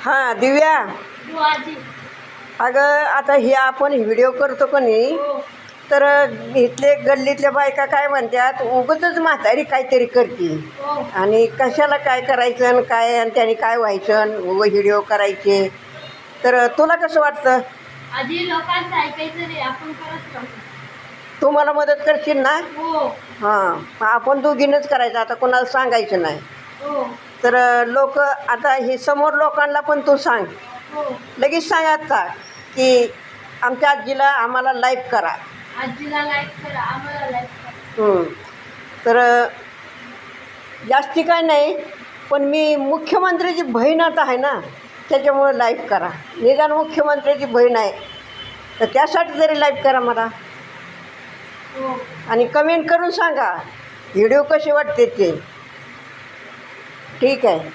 हां दिव्या, बुवाजी. अगं आता हे आपण व्हिडिओ करतो का नाही, हो. तर इथले गल्लीतल्या बायका काय म्हणतात, उगाचच म्हातारी काहीतरी करते हो. आणि कशाला काय करायचं आणि काय आणि त्याने काय व्हायचं आणि व्हिडिओ करायचे. तर तुला कसं वाटतं? आधी लोकांचं ऐकायचं नाही, आपण करत राहू. तू मला मदत करशील ना? हो. हां, आपण दोघींच करायचं, आता कोणाला सांगायचं नाही. हो. तर लोक आता हे समोर लोकांना पण तू सांग, हो. लगेच सांग आता की आमच्या आजीला आम्हाला लाईक करा. आजीला लाईक करा, आम्हाला लाईक करा. तर जास्ती काय नाही, पण मी मुख्यमंत्र्याची बहीण आता आहे ना, त्याच्यामुळे लाईक करा. निदान मुख्यमंत्र्याची बहीण आहे तर त्यासाठी तरी लाईक करा मला. हो. आणि कमेंट करून सांगा व्हिडिओ कसे वाटते ते. ठीक आहे.